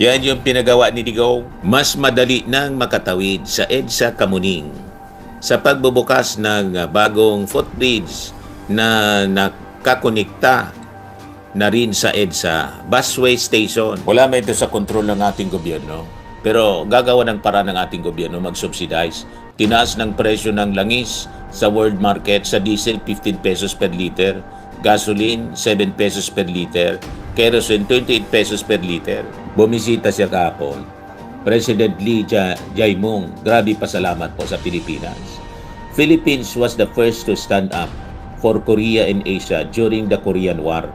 Yan yung pinagawa ni Digong. Mas madali nang makatawid sa EDSA Kamuning sa pagbubukas ng bagong footbridge na nakakonekta na rin sa EDSA busway station. Wala man ito sa kontrol ng ating gobyerno. Pero gagawa ng paraan ng ating gobyerno mag-subsidize. Tinaas ng presyo ng langis sa world market, sa diesel 15 pesos per liter, gasoline 7 pesos per liter, kerosene 28 pesos per liter. Bumisita siya kahapon. President Lee Jae-myung, grabe pasalamat po sa Pilipinas. Philippines was the first to stand up for Korea and Asia during the Korean War.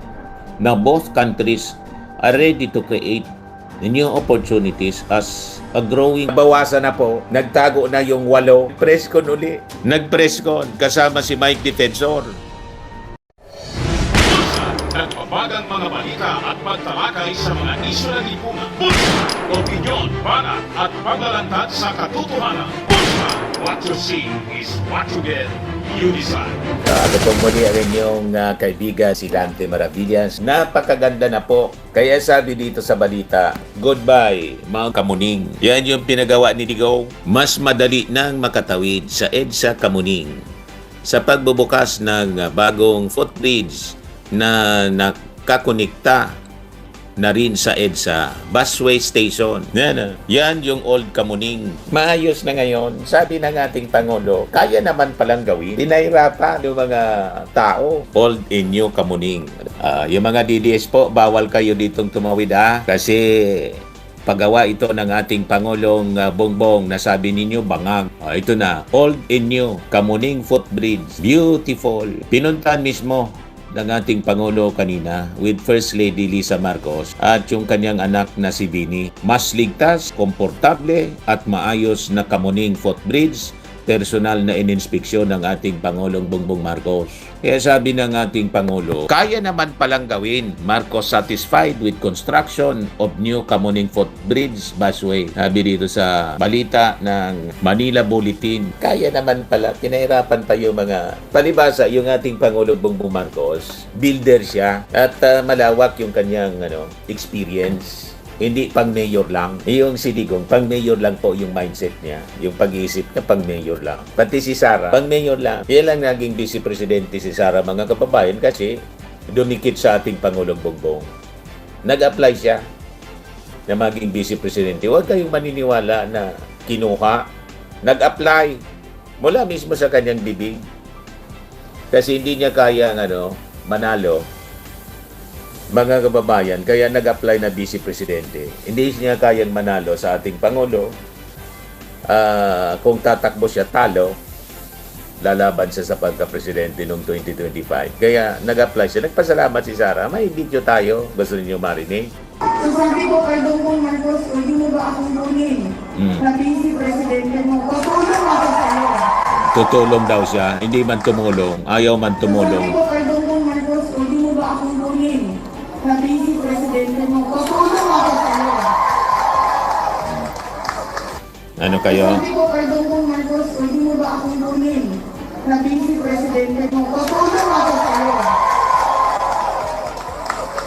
Now both countries are ready to create new opportunities as a growing... Bawasan na po, nagtago na yung 8. Preskon uli. Nag-preskon kasama si Mike Defensor. Nagpapagang mga balita at pagtalakay sa mga isyu ng lipunan. Bulsa, opinyon, banat at paglalantad sa katotohanan. Bulsa, what you see is what you get. You decide. Ako pong muli ang inyong kaibigan si Dante Maravillas. Napakaganda na po. Kaya sabi dito sa balita, goodbye Mount Kamuning. Yan yung pinagawa ni Digong. Mas madali nang makatawid sa EDSA Kamuning sa pagbubukas ng bagong footbridge na nakakonekta na rin sa EDSA busway station. Yan yung Old Kamuning. Maayos na ngayon. Sabi ng ating Pangulo, kaya naman palang gawin. Pinahirapan yung mga tao. Old and New Kamuning. Yung mga DDS po, bawal kayo ditong tumawid kasi paggawa ito ng ating Pangulong Bongbong na sabi ninyo bangag. Ito na, Old and New Kamuning Footbridge. Beautiful. Pinuntahan mismo ng ating Pangulo kanina with First Lady Lisa Marcos at yung kanyang anak na si Vini. Mas ligtas, komportable at maayos na Kamuning Footbridge, personal na ininspeksyon ng ating Pangulong Bongbong Marcos. Kaya sabi ng ating Pangulo, kaya naman palang gawin. Marcos satisfied with construction of new Kamuning Footbridge busway. Sabi dito sa balita ng Manila Bulletin, kaya naman pala, pinahirapan pa yung mga palibasa. Yung ating Pangulong Bongbong Marcos, builder siya at malawak yung kanyang experience. Hindi pang mayor lang. Yung si Digong, pang mayor lang po yung mindset niya. Yung pag-iisip niya, pang mayor lang. Pati si Sara, pang mayor lang. Yan lang naging vice presidente si Sara, mga kababayan, kasi dumikit sa ating Pangulong Bongbong. Nag-apply siya na maging vice presidente. Huwag kayong maniniwala na kinuha. Nag-apply mula mismo sa kanyang bibig. Kasi hindi niya kaya manalo. Mga kababayan, kaya nag-apply na vice presidente. Hindi niya kayang manalo sa ating Pangulo. Kung tatakbo siya talo, lalaban siya sa pagka-presidente noong 2025. Kaya nag-apply siya. Nagpasalamat si Sara. May video tayo. Gusto niyo marinig? So sabi ko kay Bongbong Marcos, hindi mo ba akong gawin? Na vice presidente mo, tutulong ako sa'yo. Tutulong daw siya. Hindi man tumulong. Ayaw man tumulong. Sabi ko kay Bongbong Marcos, hindi mo ba akong gawin? Na vice presidente mo, tutulong ako sa'yo. Ano kayo? Sabi ko kay Bongbong Marcos, hindi mo ba akong gawin? Na vice presidente mo, tutulong ako sa'yo.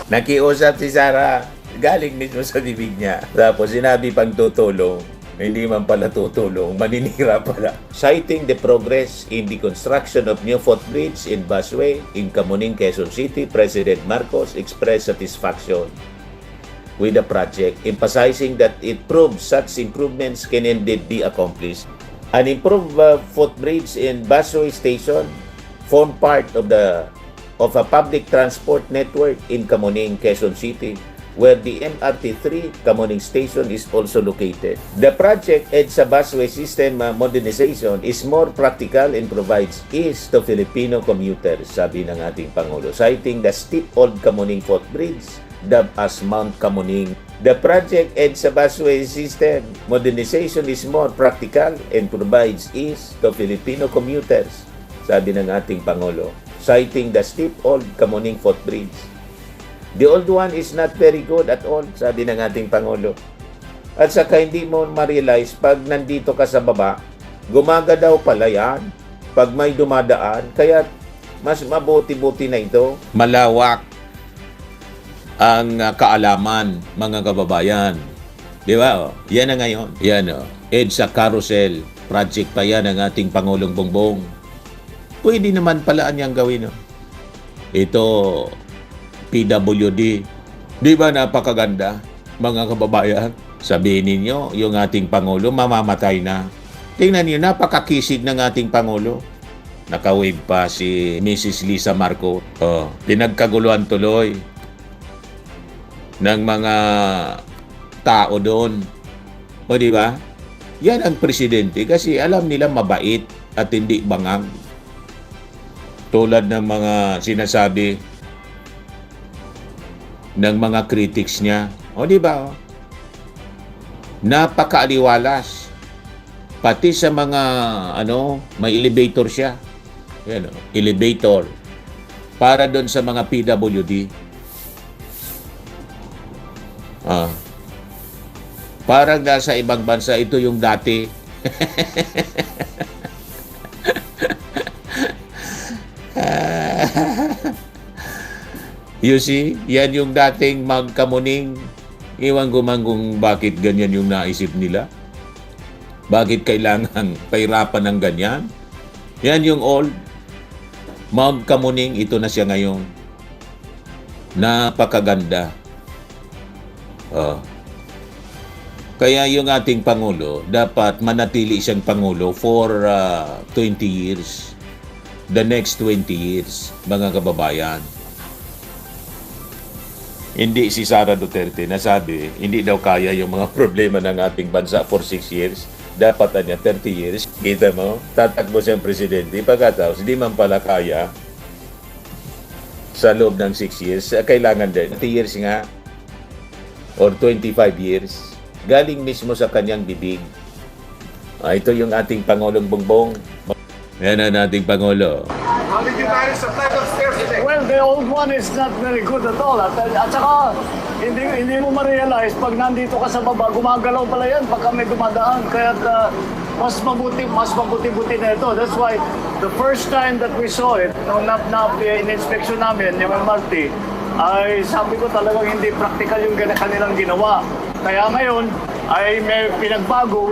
Nakiusap si Sara. Galing mismo sa bibig niya. Tapos sinabi pang tutulong. Hindi man pala tutulong, maninira pala. Citing the progress in the construction of new footbridge in busway in Kamuning, Quezon City, President Marcos expressed satisfaction with the project, emphasizing that it proves such improvements can indeed be accomplished. An improved footbridge in busway station form part of a public transport network in Kamuning, Quezon City, where the MRT-3 Kamuning Station is also located. The project EDSA busway system modernization is more practical and provides ease to Filipino commuters, sabi ng ating Pangulo, citing the steep Old Kamuning Footbridge, dubbed as Mount Kamuning. The project EDSA busway system modernization is more practical and provides ease to Filipino commuters, sabi ng ating Pangulo, citing the steep Old Kamuning Footbridge. The old one is not very good at all, sabi ng ating Pangulo. At saka hindi mo ma-realize pag nandito ka sa baba, gumagadaw pala yan pag may dumadaan. Kaya mas mabuti-buti na ito. Malawak ang kaalaman, mga kababayan. Di ba? Oh? Yan na ngayon. Yan oh. EDSA Carousel. Project pa yan ng ating Pangulong Bongbong. Pwede naman pala niyang gawin. Oh. Ito, PWD. Di ba napakaganda, mga kababayan? Sabihin ninyo, yung ating Pangulo mamamatay na. Tingnan niyo, napakakisig ng ating Pangulo. Naka-wave pa si Mrs. Lisa Marco. Oh, pinagkaguluhan tuloy ng mga tao doon. O di ba? Yan ang presidente kasi alam nila mabait at hindi bangag. Tulad ng mga sinasabi ng mga critics niya. O di ba? Napakaaliwalas. Pati sa mga may elevator siya. Yan, elevator. Para doon sa mga PWD. Parang nasa ibang bansa, ito yung dati. You see, yan yung dating Mount Kamuning. Iwan ko man kung bakit ganyan yung naisip nila. Bakit kailangan pahirapan ng ganyan? Yan yung old Mount Kamuning, ito na siya ngayon. Napakaganda. Kaya yung ating Pangulo, dapat manatili siyang Pangulo for 20 years. The next 20 years, mga kababayan. Hindi si Sara Duterte nasabi, hindi daw kaya yung mga problema ng ating bansa for 6 years. Dapat niya 30 years. Kita mo, tatakbo siyang presidente. Pagkatapos, hindi man pala kaya sa loob ng 6 years. Kailangan din 30 years nga or 25 years. Galing mismo sa kanyang bibig. Ito yung ating Pangulong Bongbong. Yan ang ating Pangulo. How did you manage to climb upstairs today? Well, the old one is not very good at all. At saka, hindi mo ma-realize, pag nandito ka sa baba, gumagalaw pala yan pagka may dumadaan. Kaya mas mabuti-buti na ito. That's why, the first time that we saw it, nung in-inspection namin, yung MRT, ay sabi ko talagang hindi practical yung kanilang ginawa. Kaya ngayon, ay may pinagbago,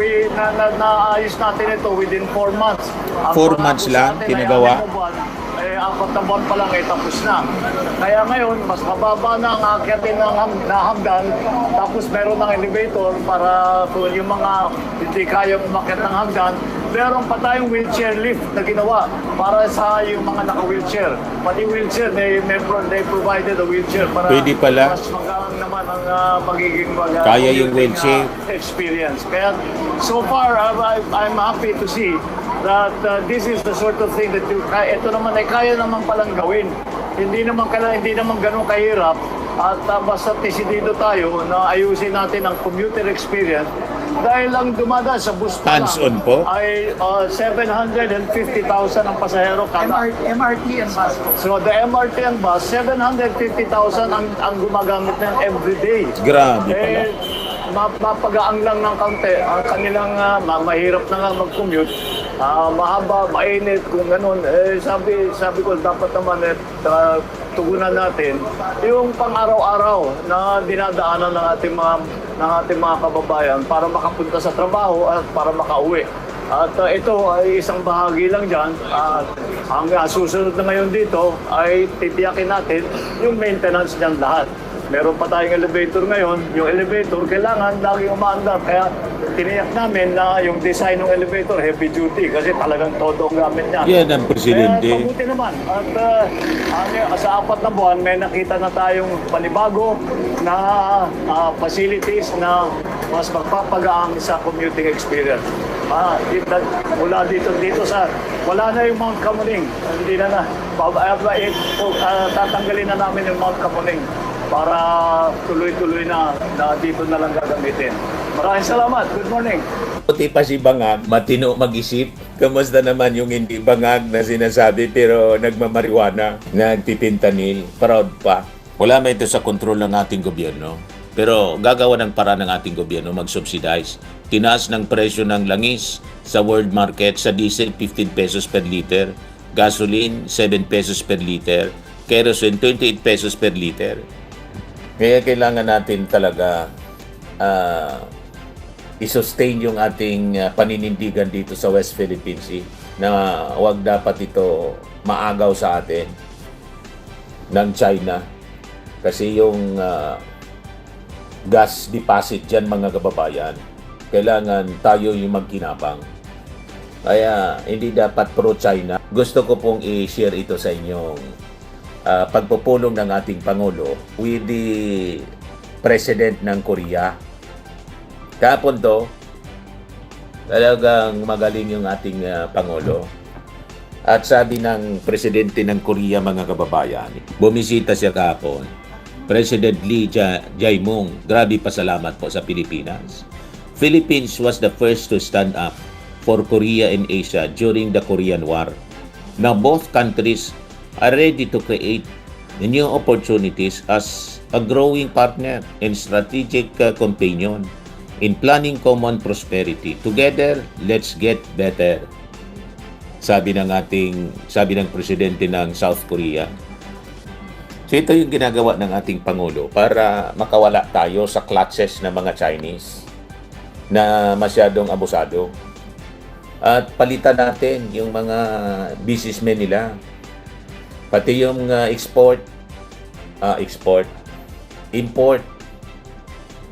naayos natin ito within 4 months. 4 months lang, pinagawa? Ay 4 na buwan pa lang ay tapos na. Kaya ngayon, mas mababa na ang akyatin ng hagdan, tapos meron ng elevator para kung yung mga hindi kaya umakyat ng hagdan, meron pa tayong wheelchair lift na ginawa para sa yung mga naka-wheelchair. Pati wheelchair, they provided a wheelchair para Pwede pala. mas magaan naman ang magiging Kaya yung wheelchair. Experience. Kaya so far, I'm happy to see that this is the sort of thing that ito naman ay kaya naman palang gawin. Hindi naman ganun kahirap at basta desidido tayo na ayusin natin ang commuter experience dahil lang dumadaan sa bus pa Hands-on po? ay 750,000 ang pasahero kada. MRT and bus. So the MRT and bus, 750,000 ang gumagamit ng everyday. Grabe pala. Mapagaang lang ng kaunti. Ang kanilang mahirap na nga mag-commute. Mahaba, mainit, kung ganun. Sabi ko, dapat naman tugunan natin yung pang-araw-araw na dinadaanan ng ating mga kababayan para makapunta sa trabaho at para makauwi. At ito ay isang bahagi lang dyan. Ang susunod na ngayon dito ay titiyakin natin yung maintenance niyan lahat. Meron pa tayong elevator ngayon. Yung elevator, kailangan laging umaandar. Kaya tiniyak namin na yung design ng elevator, heavy duty. Kasi talagang todo ang gamit niya. Yan ang presidente. Kaya mabuti naman. At sa 4 na buwan, may nakita na tayong panibago na facilities na mas magpapagaan sa commuting experience. Mula dito sa wala na yung Mount Kamuning. Hindi na tatanggalin na namin yung Mount Kamuning para tuloy-tuloy na dito na lang gagamitin. Maraming salamat. Good morning. Puti pa si Bangag, matino mag-isip. Kamusta naman yung hindi Bangag na sinasabi pero nagmamariwana, nagpipintanil, proud pa. Wala man ito sa kontrol ng ating gobyerno. Pero gagawa ng paraan ng ating gobyerno mag-subsidize. Tinaas ng presyo ng langis sa world market, sa diesel 15 pesos per liter, gasoline 7 pesos per liter, kerosene 28 pesos per liter. Kaya kailangan natin talaga i-sustain yung ating paninindigan dito sa West Philippine Sea na wag dapat ito maagaw sa atin ng China. Kasi yung gas deposit dyan, mga kababayan, kailangan tayo yung magkinabang. Kaya hindi dapat pro-China. Gusto ko pong i-share ito sa inyong pagpupulong ng ating Pangulo with the President ng Korea. Kahapon to, talagang magaling yung ating Pangulo. At sabi ng Presidente ng Korea, mga kababayan, bumisita siya kahapon. President Lee Jae-myung, grabe pasalamat po sa Pilipinas. Philippines was the first to stand up for Korea and Asia during the Korean War. Now both countries are ready to create new opportunities as a growing partner and strategic companion in planning common prosperity. Together, let's get better. Sabi ng presidente ng South Korea. So ito yung ginagawa ng ating Pangulo para makawala tayo sa clutches ng mga Chinese na masyadong abusado. At palitan natin yung mga businessmen nila. Pati yung import.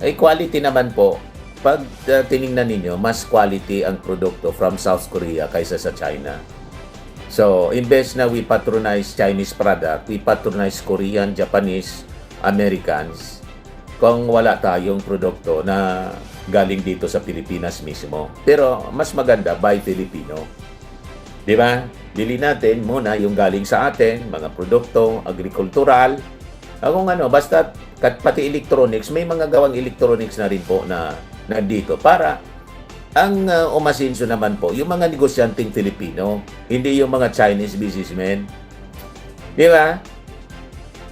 Ay quality naman po. Pag tiningnan ninyo, mas quality ang produkto from South Korea kaysa sa China. So, imbes na we patronize Chinese product, we patronize Korean, Japanese, Americans. Kung wala tayong produkto na galing dito sa Pilipinas mismo. Pero mas maganda buy Filipino. Di ba? Bili natin muna yung galing sa atin, mga produkto, agrikultural, kung ano, basta pati electronics, may mga gawang electronics na rin po na nandito para ang umasinso naman po, yung mga negosyanteng Filipino, hindi yung mga Chinese businessmen. Di ba?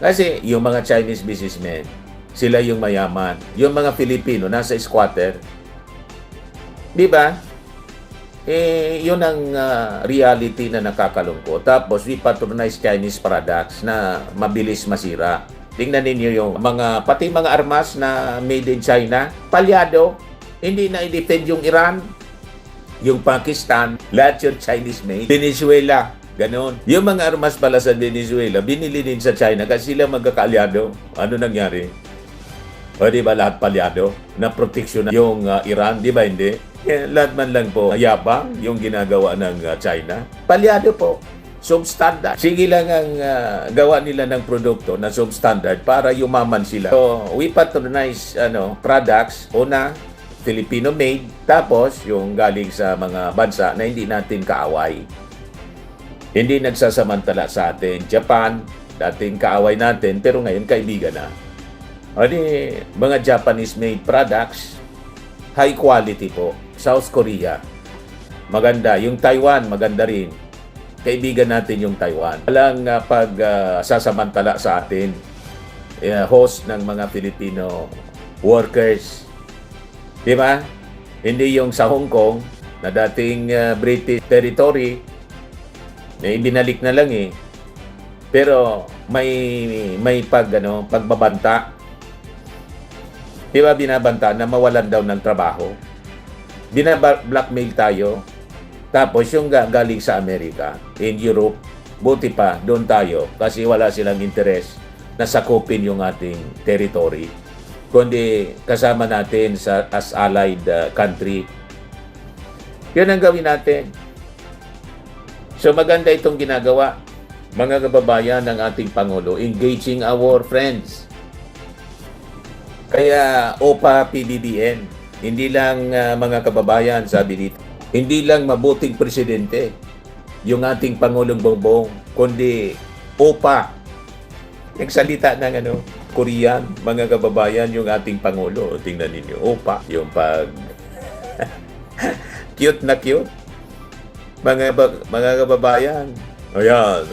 Kasi yung mga Chinese businessmen, sila yung mayaman. Yung mga Filipino, nasa squatter. Di ba? Yun ang reality na nakakalungkot. Tapos, we patronize Chinese products na mabilis masira. Tingnan ninyo yung pati mga armas na made in China, palyado. Hindi na i-defend yung Iran, yung Pakistan, lahat yung Chinese made. Venezuela, ganon. Yung mga armas pala sa Venezuela, binili din sa China kasi sila magkakaalyado. Ano nangyari? O di ba lahat palyado? Na proteksyon na yung Iran, di ba hindi? Lahat man lang po yabang yung ginagawa ng China. Palyado po. Substandard. Sige lang ang gawa nila ng produkto na substandard para yumaman sila. So, we patronize products. Una, Filipino made. Tapos, yung galing sa mga bansa na hindi natin kaaway. Hindi nagsasamantala sa atin. Japan, dating kaaway natin, pero ngayon kaibigan na. O di, mga Japanese-made products, high quality po. South Korea, maganda. Yung Taiwan, maganda rin. Kaibigan natin yung Taiwan. Walang sasamantala sa atin. Host ng mga Filipino workers. Di ba? Hindi yung sa Hong Kong, na dating British territory, binalik na lang eh. Pero may pagbabanta. Di ba binabanta na mawalan daw ng trabaho? Bina-blackmail tayo. Tapos yung galing sa Amerika, in Europe, buti pa, doon tayo. Kasi wala silang interes na sakupin yung ating territory. Kundi kasama natin as allied country. Yun ang gawin natin. So maganda itong ginagawa, mga kababayan ng ating Pangulo, engaging our friends. Kaya OPA PBBM, hindi lang mga kababayan, sabi dito, hindi lang mabuting presidente yung ating Pangulong Bongbong, kundi OPA. Nagsalita ng Korean, mga kababayan, yung ating Pangulo. Tingnan ninyo, OPA. Yung cute na cute. Mga kababayan. Ayan,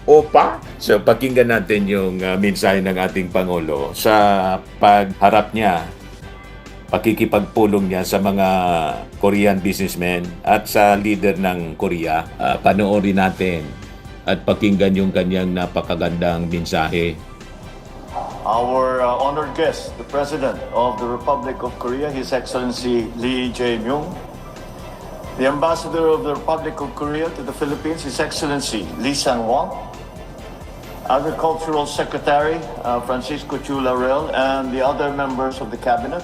OPA. So, pakinggan natin yung mensahe ng ating Pangulo sa pagharap niya, pakikipagpulong niya sa mga Korean businessmen at sa leader ng Korea. Panoorin natin at pakinggan yung kanyang napakagandang mensahe. our honored guest, the President of the Republic of Korea, His Excellency Lee Jae-myung, the Ambassador of the Republic of Korea to the Philippines, His Excellency Lee Sang-won, Agricultural Secretary Francisco Chu Laurel, and the other members of the Cabinet,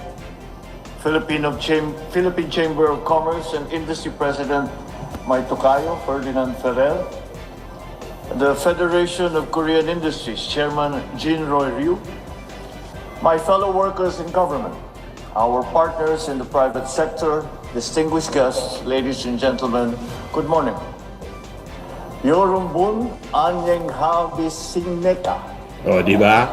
Philippine Chamber of Commerce and Industry President my Tocayo, Ferdinand Ferrer, the Federation of Korean Industries Chairman Jin Roy Ryu, my fellow workers in government, our partners in the private sector, distinguished guests, ladies and gentlemen, good morning. 여러분 안녕하십니까? O, di ba?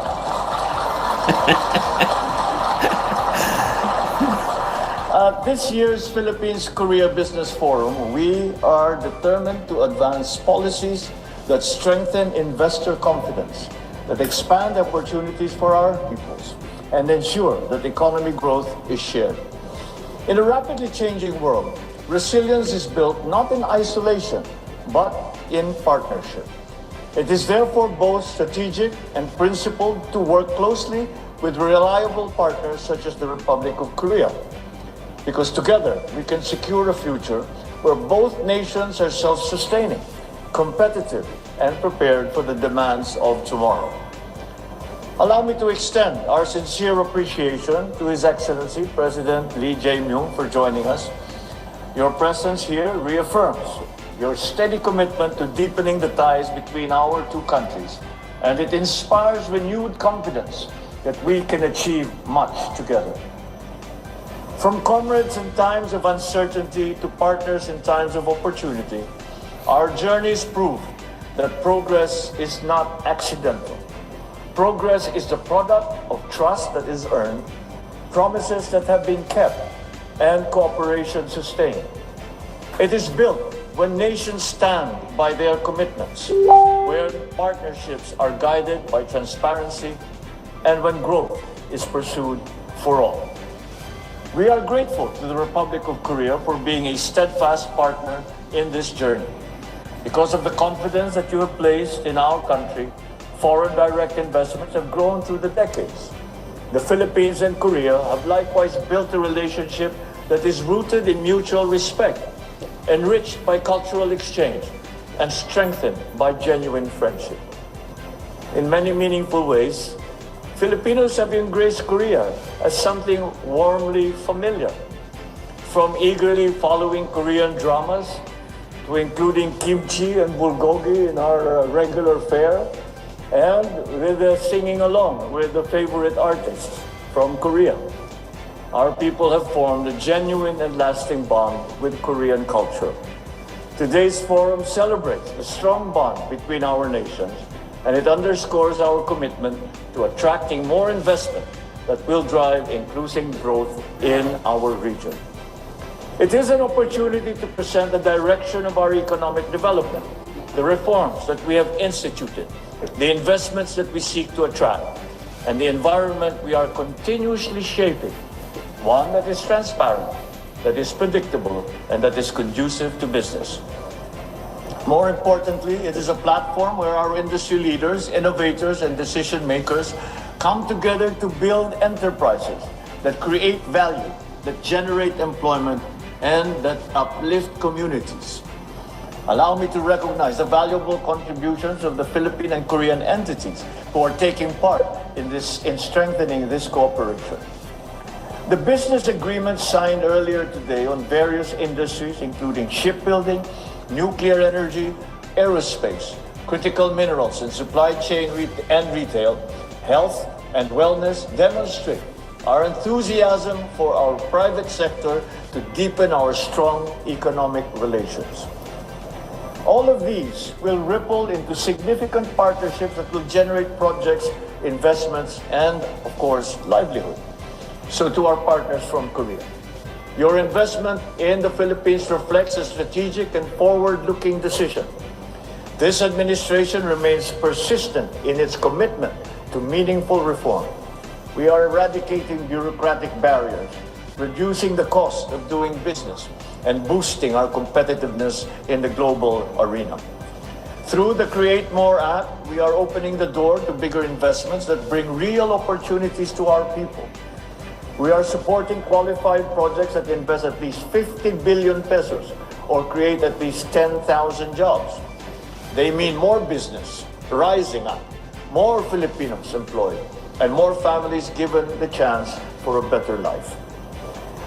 At this year's Philippines-Korea Business Forum, we are determined to advance policies that strengthen investor confidence, that expand opportunities for our peoples, and ensure that economic growth is shared. In a rapidly changing world, resilience is built not in isolation, but in partnership. It is therefore both strategic and principled to work closely with reliable partners such as the Republic of Korea, because together we can secure a future where both nations are self-sustaining, competitive, and prepared for the demands of tomorrow. Allow me to extend our sincere appreciation to His Excellency President Lee Jae-myung for joining us. Your presence here reaffirms your steady commitment to deepening the ties between our two countries, and it inspires renewed confidence that we can achieve much together. From comrades in times of uncertainty to partners in times of opportunity, our journeys prove that progress is not accidental. Progress is the product of trust that is earned, promises that have been kept, and cooperation sustained. It is built when nations stand by their commitments, where partnerships are guided by transparency, and when growth is pursued for all. We are grateful to the Republic of Korea for being a steadfast partner in this journey. Because of the confidence that you have placed in our country, foreign direct investments have grown through the decades. The Philippines and Korea have likewise built a relationship that is rooted in mutual respect, enriched by cultural exchange, and strengthened by genuine friendship. In many meaningful ways, Filipinos have embraced Korea as something warmly familiar. From eagerly following Korean dramas, to including kimchi and bulgogi in our regular fare, and with singing along with the favorite artists from Korea. Our people have formed a genuine and lasting bond with Korean culture. Today's forum celebrates the strong bond between our nations, and it underscores our commitment to attracting more investment that will drive inclusive growth in our region. It is an opportunity to present the direction of our economic development, the reforms that we have instituted, the investments that we seek to attract, and the environment we are continuously shaping, one that is transparent, that is predictable, and that is conducive to business. More importantly, it is a platform where our industry leaders, innovators, and decision makers come together to build enterprises that create value, that generate employment, and that uplift communities. Allow me to recognize the valuable contributions of the Philippine and Korean entities who are taking part in strengthening this cooperation. The business agreements signed earlier today on various industries, including shipbuilding, nuclear energy, aerospace, critical minerals, and supply chain and retail, health and wellness, demonstrate our enthusiasm for our private sector to deepen our strong economic relations. All of these will ripple into significant partnerships that will generate projects, investments, and, of course, livelihood. So to our partners from Korea, your investment in the Philippines reflects a strategic and forward-looking decision. This administration remains persistent in its commitment to meaningful reform. We are eradicating bureaucratic barriers, reducing the cost of doing business, and boosting our competitiveness in the global arena. Through the Create More Act, we are opening the door to bigger investments that bring real opportunities to our people. We are supporting qualified projects that invest at least 50 billion pesos or create at least 10,000 jobs. They mean more business rising up, more Filipinos employed, and more families given the chance for a better life.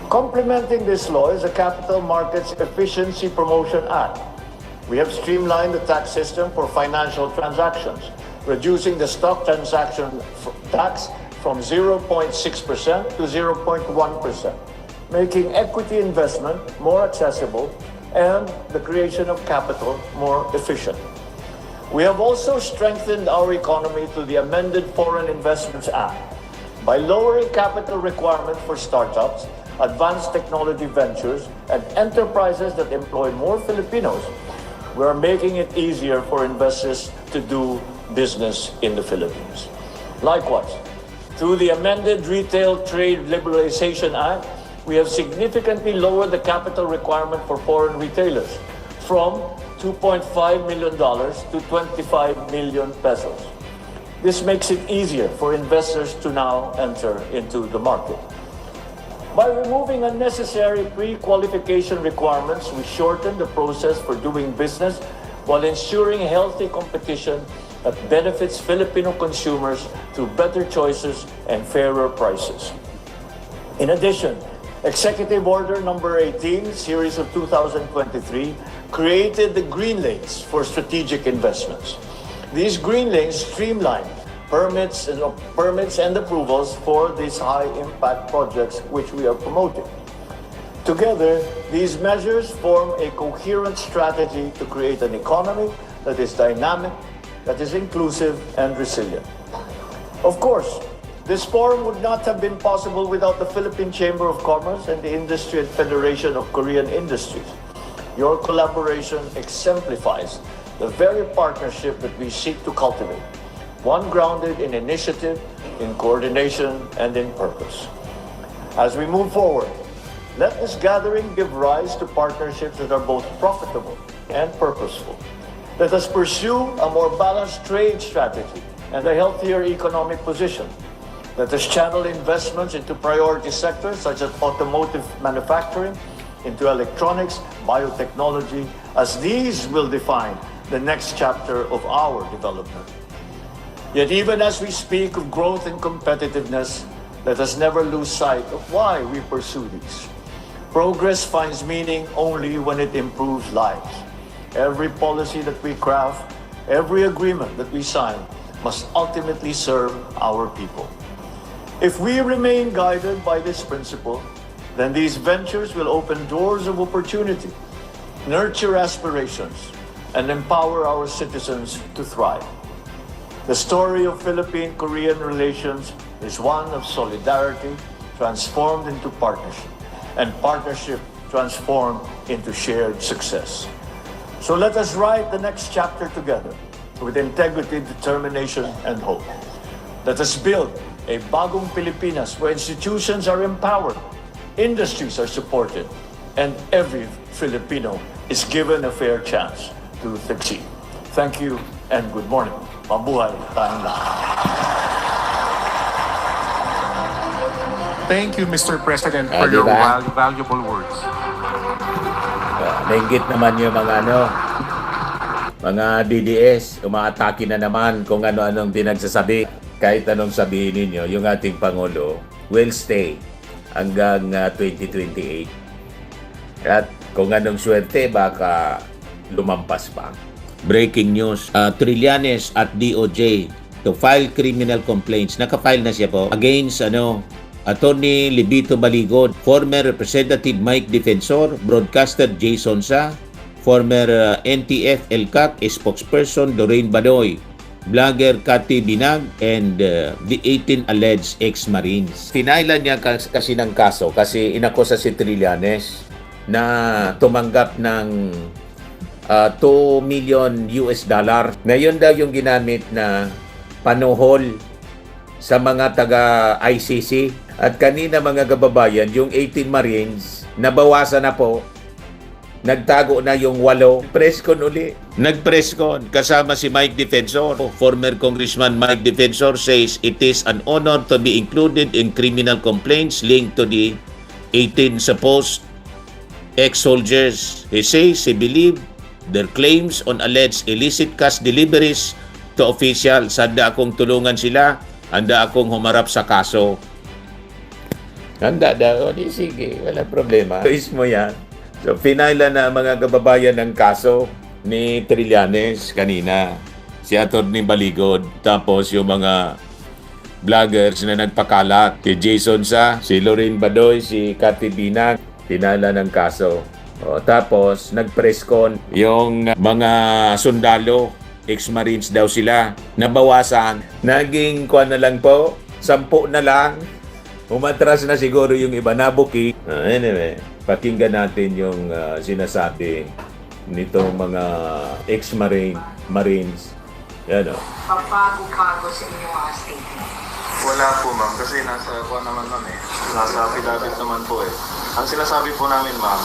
Complementing this law is the Capital Markets Efficiency Promotion Act. We have streamlined the tax system for financial transactions, reducing the stock transaction tax from 0.6% to 0.1%, making equity investment more accessible and the creation of capital more efficient. We have also strengthened our economy through the amended Foreign Investments Act by lowering capital requirements for startups, advanced technology ventures, and enterprises that employ more Filipinos. We are making it easier for investors to do business in the Philippines. Likewise, through the amended Retail Trade Liberalization Act, we have significantly lowered the capital requirement for foreign retailers from $2.5 million to 25 million pesos. This makes it easier for investors to now enter into the market. By removing unnecessary pre-qualification requirements, we shorten the process for doing business while ensuring healthy competition that benefits Filipino consumers through better choices and fairer prices. In addition, Executive Order Number 18, Series of 2023, created the Green Lanes for strategic investments. These green lanes streamline permits and approvals for these high-impact projects which we are promoting. Together, these measures form a coherent strategy to create an economy that is dynamic, that is inclusive, and resilient. Of course, this forum would not have been possible without the Philippine Chamber of Commerce and the Industry and Federation of Korean Industries. Your collaboration exemplifies the very partnership that we seek to cultivate, one grounded in initiative, in coordination, and in purpose. As we move forward, let this gathering give rise to partnerships that are both profitable and purposeful. Let us pursue a more balanced trade strategy and a healthier economic position. Let us channel investments into priority sectors such as automotive manufacturing, into electronics, biotechnology, as these will define the next chapter of our development. Yet even as we speak of growth and competitiveness, let us never lose sight of why we pursue these. Progress finds meaning only when it improves lives. Every policy that we craft, every agreement that we sign, must ultimately serve our people. If we remain guided by this principle, then these ventures will open doors of opportunity, nurture aspirations, and empower our citizens to thrive. The story of Philippine-Korean relations is one of solidarity transformed into partnership, and partnership transformed into shared success. So let us write the next chapter together with integrity, determination, and hope. Let us build a bagong Pilipinas where institutions are empowered, industries are supported, and every Filipino is given a fair chance to succeed. Thank you and good morning. Mabuhay tayong lahat. Thank you, Mr. President, for Diba? your valuable words. Nainggit naman yung mga DDS, umaatake na naman kung ano-anong pinagsasabi. Kahit anong sabihin ninyo, yung ating Pangulo will stay hanggang 2028. At kung anong swerte, baka lumampas pa. Breaking news, Trillanes at DOJ to file criminal complaints. Naka-file na siya po against Attorney Libito Baligod, former Representative Mike Defensor, broadcaster Jason Sa, former NTF LCAC spokesperson Doreen Badoy, vlogger Cathy Binag, and the 18 alleged ex-Marines. Tinailan niya kasi ng kaso kasi inakusa si Trillanes na tumanggap ng $2 million. Na yun daw yung ginamit na panuhol sa mga Nagtago na yung 8. Presscon uli. Nag-presscon kasama si Mike Defensor. Former Congressman Mike Defensor says it is an honor to be included in criminal complaints linked to the 18 supposed ex-soldiers. He says he believes their claims on alleged illicit cash deliveries to officials. Handa akong tulungan sila. Handa akong humarap sa kaso. Handa daw. Di sige, walang problema. Choice mo yan. So, finala na mga kababayan ng kaso ni Trillanes kanina. Si Atty. Baligod. Tapos yung mga vloggers na nagpakalat. Si Jason Sa, si Lorraine Badoy, si Cathy Binag. Finala ng kaso. O, tapos, nag-presscon yung mga sundalo. Ex-Marines daw sila. Nabawasan. Naging kuwan na lang po. 10 na lang. Umatras na siguro yung iba na buki. Anyway, pakinggan natin yung sinasabi nitong mga ex-Marines. Yan o. Papago-pago sa inyong mga statement. Wala po ma'am, kasi nasa kuha naman ma'am nasa affidavit naman po Ang sinasabi po namin ma'am,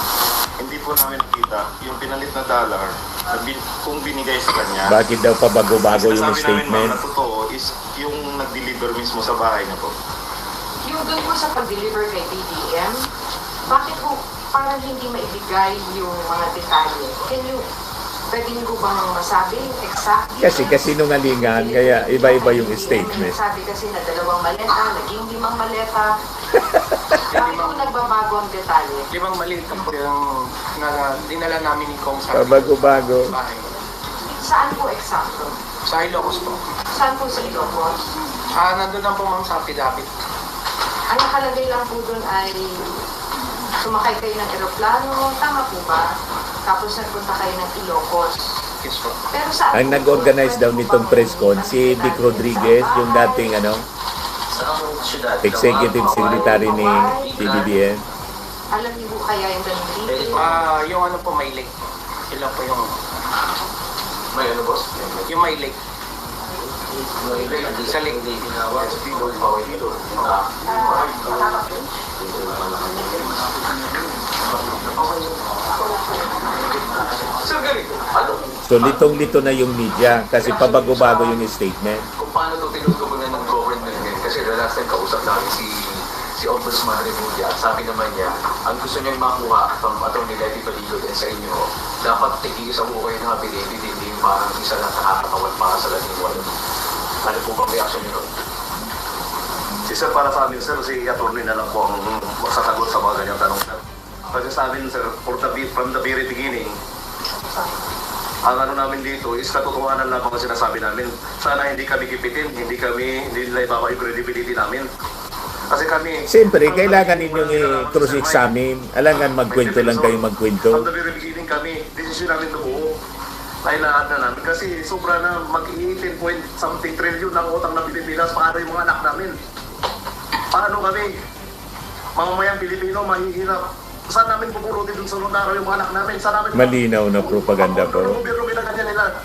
hindi po namin nakita yung pinalit na dollar na kung binigay sa kanya. Bakit daw pa bago-bago yung Sinasabi namin ma'am statement? na totoo is yung nag-deliver mismo sa bahay na po. Yung doon po sa pag-deliver kay BBM, bakit po parang hindi maibigay yung mga detalye? Pwede niyo po bang masabi exactly? Kasi nungalingan, kaya iba-iba yung statement. Sabi kasi na 2 maleta, naging 5 maleta. Bakit po nagbabago ang detalye? 5 maliit ang yung dinala namin ni Kong sa Bago-bago. bahay. Saan po eksakto? Sa Ilocos po. Saan po sa Ilocos? Nandun lang po ma'am sa affidavit. Ang nakalagay lang po doon ay sumakay kayo ng eroplano, tama po ba? Tapos nagpunta kayo ng Ilocos. Yes po. Pero saan Ang nag-organize daw nitong press con, si Vic Rodriguez, yung dating executive secretary ni PBBM. Alam niyo po kaya yung ganun dito? Yung ano po, may lake. Ilan po yung... May ano boss? Yung may lake. Sa lake. So litong-lito na yung media kasi pabago-bago yung statement. Kung paano ito tinutugunan ng government ngayon, kasi the last time kausap namin si Ombudsman Remulla, sabi naman niya, ang gusto niyang makuha from Atty. Levy Baligod and sa inyo, dapat tig-isa mo kayo ng affidavit, hindi yung parang isa lang nakakatawan para sa laniwan. Ano po bang reaction niyo? Si sir, para sa amin sir, si attorney na lang po ang sasagot sa mga ganyang tanong sir. Kasi sa amin sir, from the very beginning, ang ano namin dito is katotohanan lang ang sinasabi namin. Sana hindi kami kipitin, hindi nila ibawa yung credibility namin. Kasi kami... Siyempre, kailangan ninyong i-cross-examine. Alangan magkwento lang kayo magkwento. From the very beginning kami, decision namin na buo. Kailangan na namin. Kasi sobra na mag-18 point something trillion ng utang ng Pilipinas. Paano yung mga anak namin? Paano kami? Mamamayang Pilipino, mahihirap. Saan namin pupulutin dun sa lunaro yung mga anak namin? Saan namin... Malinaw na propaganda po. Gobyerno ginaganyan nila.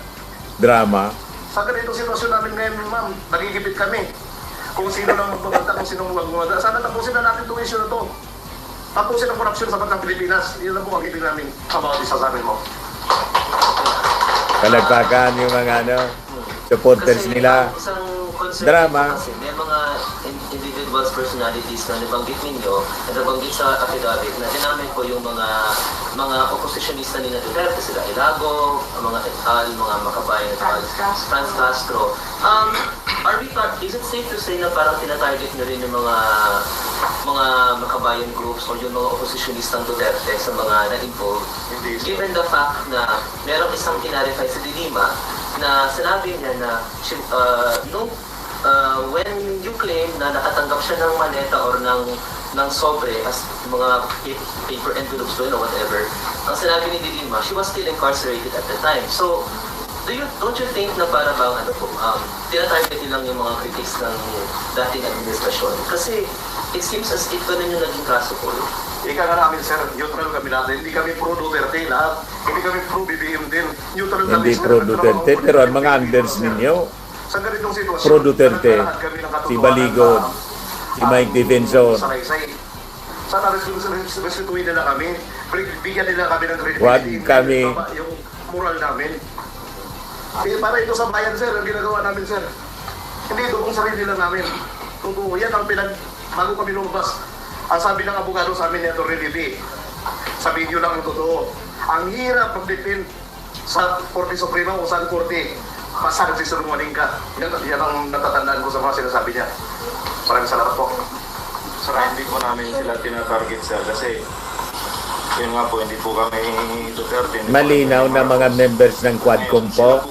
Drama. Sa ganitong sitwasyon namin ngayon, ma'am, nagigipit kami. Kung sino lang magbabanta, kung sino magbabanta. Sana tapusin na natin itong issue na ito. Tapusin ang korupsyon sa bansang Pilipinas. Yun lang po ang ibig namin. About isa sa amin mo. Kalagpakan yung mga supporters nila. Drama. Kasi may mga individuals, personalities na nabanggit ninyo, na nabanggit sa affidavit na dinamay ko yung mga oppositionista ni Duterte, sila Ilago, mga etal, mga makabayan at Franz Castro. Is it safe to say na parang tinatarget nyo rin yung mga makabayan groups o yung mga oppositionistang Duterte sa mga na-involved? Given the fact na merong isang kinarify sa Dilima na sinabi niya na when you claim na nakatanggap siya ng maleta or ng sobre as mga paper envelopes doon or whatever, ang sinabi ni Dilima, she was still incarcerated at the time. So, don't you think na para bang tinatarget nilang yung mga critics ng dating administrasyon? Kasi it seems as if ganun yung naging kaso po. Ika nga namin, sir, neutral kami natin. Hindi kami pro-Duterte lahat. Hindi kami pro-BBM din. Neutral kami. Hindi pro-Duterte, pero ang mga unders ninyo, sa ganitong sitwasyon, pro-Duterte, si Baligod, si Mike Defensor. Sana restituin nila kami. Bigyan nila kami ng credibility. Huwag kami. Yung moral namin. Para ito sa bayan, sir, ang ginagawa namin, sir. Hindi ito kung sarili lang namin. Kung yan ang bago kami lumabas. Ang sabi ng abogado sa amin, Atty. Levy, sa video lang ang totoo. Ang hirap mag-defend sa Korte Suprema o sa Korte. Basta nagsisinungaling ka. Yan ang natatandaan ko sa mga sinasabi niya. Maraming salamat po. Sir, hindi po namin sila tinatarget, sir, kasi yun nga po, hindi po kami Duterte. Malinaw na mga members ng Quadcom po,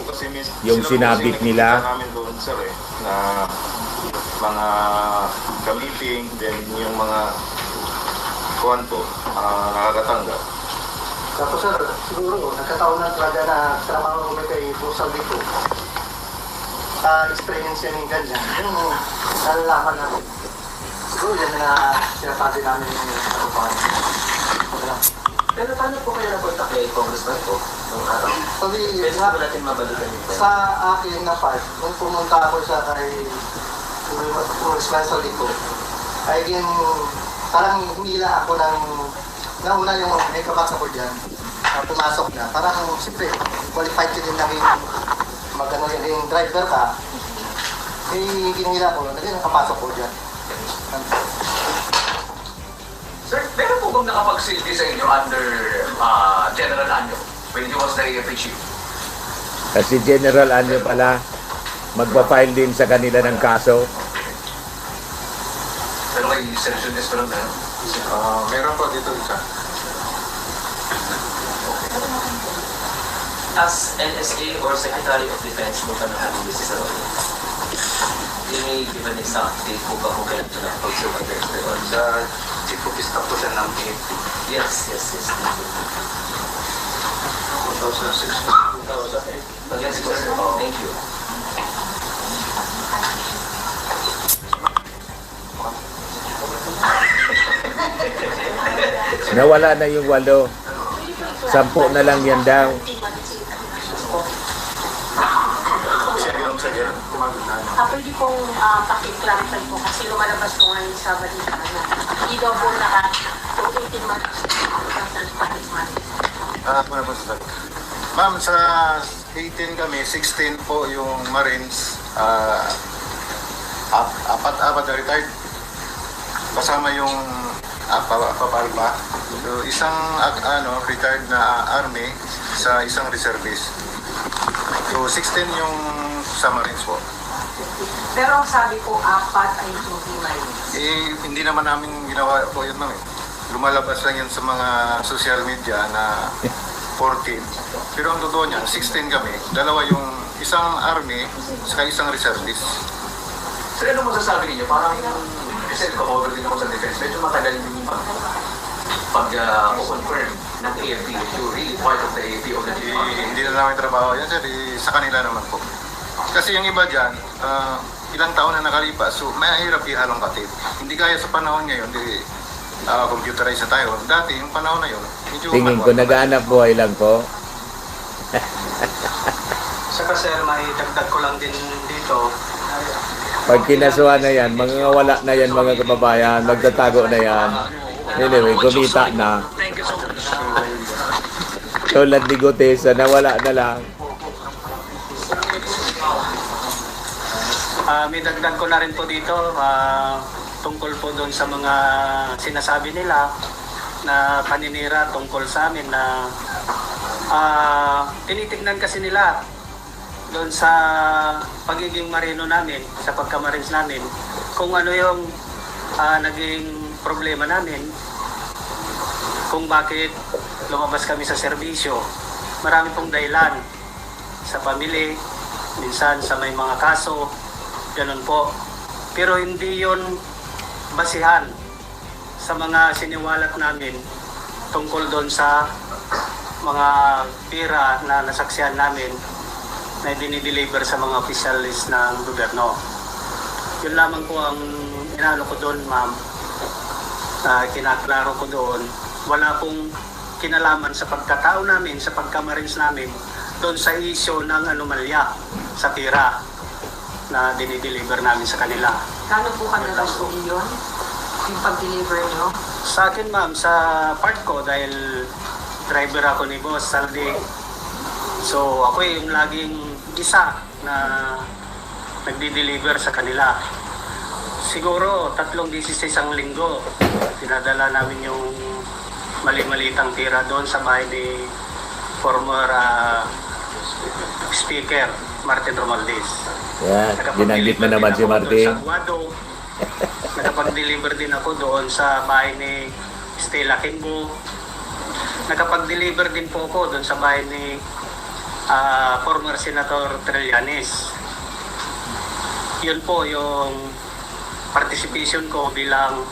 yung sinabit nila. Namin doon, sir, na mga ka-meeting, then yung mga kuwan po, nakakatanggap. Tapos sir, siguro, nagkataon na talaga na trabaho kami kay Busal dito. Experience yan yung ganyan. Yung nalalaman namin. Siguro yan na sinasabi namin yung katupahan. Pero paano po kayo napunta kay Congressman po nung araw? Pwede ba natin mabalutan yung Sa akin na part, nung pumunta ako sa kay Congressman Solito, ay parang humila ako ng nauna yung may kabak ako dyan, pumasok na. Parang, siyempre, qualified ka din naging magano yung driver ka. Eh, ginila ko, naging nakapasok ko dyan. Sir, meron po bang nakapagsilbi sa inyo under General Anyo when he was the AFP chief? Kasi General Anyo pala, magpa-file din sa kanila ng kaso. Pero kay Sergio Nestor na, Meron po dito isa. As NSA or Secretary of Defense mo ka nakahuli si Sir Oli? You may give an exact date po ba kung kailan ito nakapag-survive or Sa Chief of Staff po siya ng PFP. Yes. 2006. 2006. Thank you. Nawala na yung 8. 10 na lang yan daw. Pwede pong pakiclarify po kasi lumalabas po ngayon sa balita na hindi daw po naka 18 months Ma'am, sa 18 kami, 16 po yung Marines, apat na retired. Kasama yung papalba. So, isang retired na Army sa isang reservist. So, 16 yung sa Marines po. Pero ang sabi ko, 4 ay hindi Marines. Hindi naman namin ginawa po yun, ma'am. Lumalabas lang yun sa mga social media na 14. Pero ang totoo niyan, 16 kami. Dalawa yung isang Army sa isang reservist. sir, ano masasabi ninyo? Parang, kasi nag-cover din ako sa defense, medyo matagal yung pag-confirm ng AFP, you're really part of the AFP of the Hindi na namin trabaho yan, sir. Sa kanila naman po. Kasi yung iba dyan, ilang taon na nakalipas, so mahirap ihalong katid. Hindi kaya sa panahon ngayon, computerized na tayo. Dati, yung panahon na yun, medyo Tingin ko, nag-aanap buhay lang po. Saka sir, may dagdag ko lang din dito. Pag kinasuhan na yan, mga wala na yan mga kababayan, magtatago na yan. Anyway, kumita na. Tulad ni Gutesa, nawala na lang. May dagdag ko na rin po dito tungkol po doon sa mga sinasabi nila na paninira tungkol sa amin na tinitignan kasi nila doon sa pagiging marino namin, sa pagkamarines namin, kung ano yung naging problema namin, kung bakit lumabas kami sa serbisyo. Marami pong dahilan sa pamilya, minsan sa may mga kaso, ganun po. Pero hindi yon basihan sa mga siniwalat namin tungkol doon sa mga pira na nasaksihan namin na dinideliver sa mga opisyalis ng gobyerno. Yun lamang po ang inaano ko doon, ma'am. Kinaklaro ko doon. Wala pong kinalaman sa pagkatao namin, sa pagkamarines namin, doon sa isyo ng anomalya sa pira na dinideliver namin sa kanila. Gano'n po kadalas po yun? Yung pag-deliver nyo? Sa akin ma'am, sa part ko, dahil driver ako ni Boss Saldi, so ako yung laging isa na nagdi-deliver sa kanila. Siguro 3 beses sa isang linggo, dinadala namin yung mali-malitang tira doon sa bahay ni former Speaker Martin Romualdez. Yan, binanggit mo naman si Martin. Nakapag-deliver din ako doon sa bahay ni Stella Kimbo. Nakapag-deliver din po ako doon sa bahay ni former Senator Trillanes. Yun po yung participation ko bilang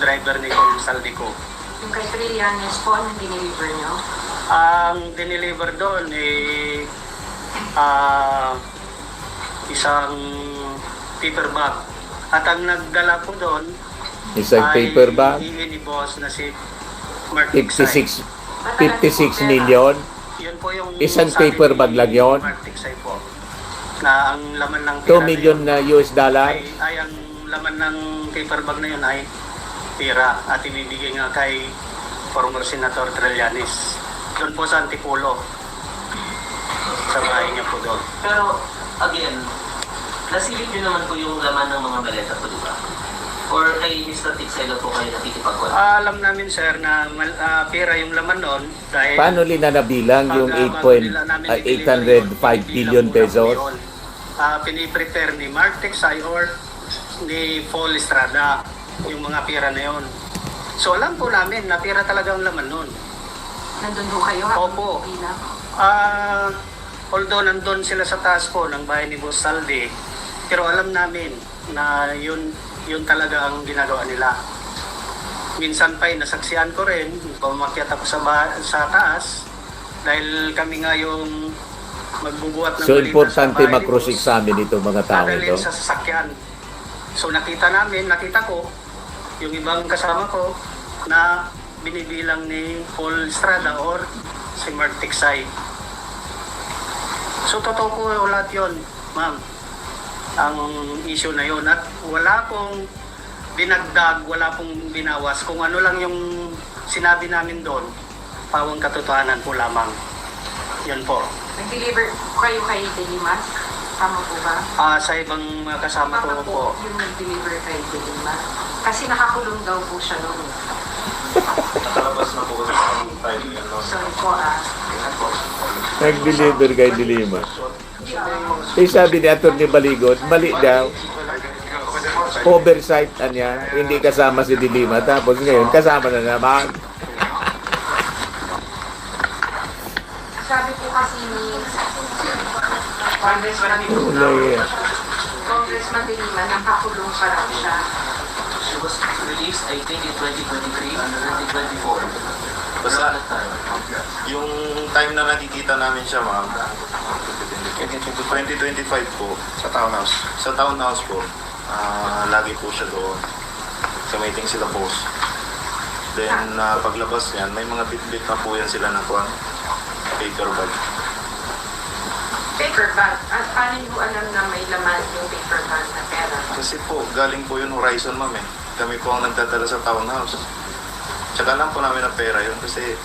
driver ni Kong Saldico. Yung kay Trillanes po, anong dineliver nyo? Ang dineliver doon isang paper bag. At ang nagdala po doon Isang paper bag, ni boss na si Mark Tiksay. 56 million. Yun po yung Isang sabi paper ni bag lang yun? Mark Tiksay po. Na ang laman ng 2 million na US dollar. ay ang laman ng paper bag na yun ay pira at ibibigay nga kay former Senator Trillanes. Doon po sa Antipulo. Sa bahay niya po doon. Pero, again, nasilip nyo naman po yung laman ng mga maleta po, di ba? Or kay Mr. Tiksay po kayo nakikipagwala? Alam namin sir na pera yung laman noon dahil Paano nila nabilang yung 805 billion pesos? piniprepare ni Mark Tiksay or ni Paul Estrada yung mga pera na yun. So alam po namin na pera talaga ang laman noon. Nandun ho kayo? Opo. Bilang? Although nandun sila sa taas po ng bahay ni Boss Saldi, pero alam namin na yun talaga ang ginagawa nila. Minsan pa'y nasaksihan ko rin, pumakyat ako sa taas, dahil kami nga yung magbubuhat ng So balita importante sa bahay ni mag-cross-examine Boss. itong mga tao Dadalhin ito. sa sasakyan. So nakita ko, yung ibang kasama ko, na binibilang ni Paul Estrada or si Mark Tiksay. So totoo po lahat yun, ma'am. Ang issue na yun. At wala pong dinagdag, wala pong binawas. Kung ano lang yung sinabi namin doon, pawang katotohanan po lamang. Yun po. Nag-deliver kayo kay Delimas? Tama po ba? Sa ibang mga kasama Tama ko po. yung nag-deliver kay Delimas. Kasi nakakulong daw po siya noon. Nakalabas na po kasi ang file niya. Sorry po Nag-deliver kay Dilima. Eh sabi ni Atty. Baligot, mali daw. Oversight niya, hindi kasama si Dilima. Tapos ngayon, kasama na naman. Sabi po kasi ni Congressman Dilima, nakakulong pa raw siya. She was released, I think, in 2023 and 2024. Basta, yung time na nakikita namin siya, ma'am, 2025 po, sa townhouse. Sa townhouse po, lagi po siya doon. Sa meeting sila boss. Then, paglabas yan, may mga bit-bit na po yan sila na kuhan. Paper bag. Paper bag? At paano nyo alam na may laman yung paper bag na pera? Kasi po, galing po yun Horizon, ma'am eh. Kami po ang nagdadala sa townhouse. Tsaka lang po namin ang pera yun kasi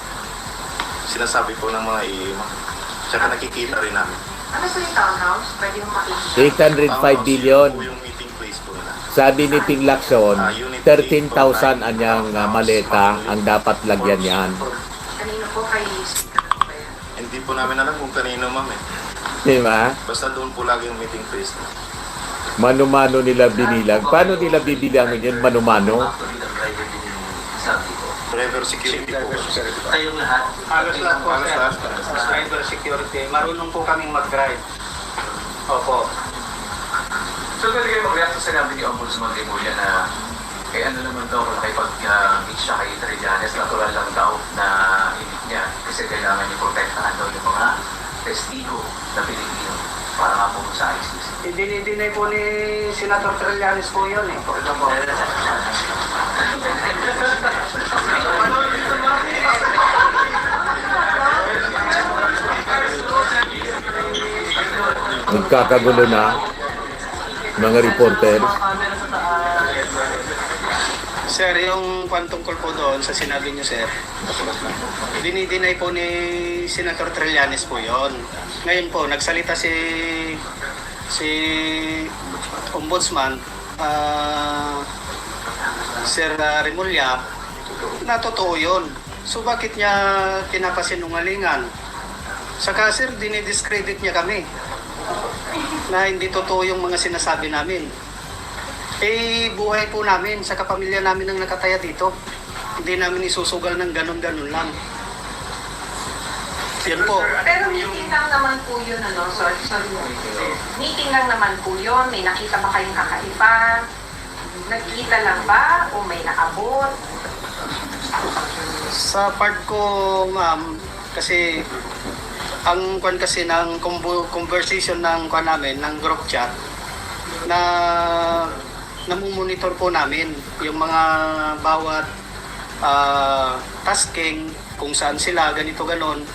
sinasabi po ng mga iima. Tsaka nakikita rin namin. Ano sa yung townhouse? Pwede mo makikita? 805 billion. Po yung meeting place po nila. Sabi ni Ping Lacson, 13,000 anyang maleta ang dapat lagyan yan. Kanino po kay Speaker ba yan? Hindi po namin alam kung kanino, ma'am eh. Di ba? Basta doon po lagi yung meeting place na. Mano-mano nila binilang. Paano nila bibilang yun? Mano-mano? Driver security po. Kayong lahat? Halos lahat po, sir. Driver security. Marunong po kaming mag-drive. Opo. So, pwede kayo mag-react sa sinabi ni Ombudsman Remulla na ano naman daw kay pag-meet siya kay Trillanes, natural lang daw na init niya kasi kailangan niya protektahan daw yung mga testigo na Pilipino para nga po sa ICC. Dinay po ni Senator Trillanes po yun eh. Nagkakagulo na mga reporters. Sir, yung tungkol po doon sa sinabi niyo, sir, dinideny po ni Senator Trillanes po yon. Ngayon po, nagsalita si Ombudsman, Sir Remulla, na totoo yun. So bakit niya pinapasinungalingan? Saka sir, dinidiscredit niya kami na hindi totoo yung mga sinasabi namin. Eh, buhay po namin sa kapamilya namin ang nakataya dito. Hindi namin isusugal ng ganun-ganun lang. Yan po. Pero meeting lang naman po yun, ano? Sorry. Meeting lang naman po yun. May nakita ba kayong kakaiba? Nagkita lang ba? O may naabot? Sa part ko, ma'am, kasi ang kwan kasi ng conversation ng kwan namin, ng group chat, na namumonitor po namin yung mga bawat tasking, kung saan sila, ganito ganon,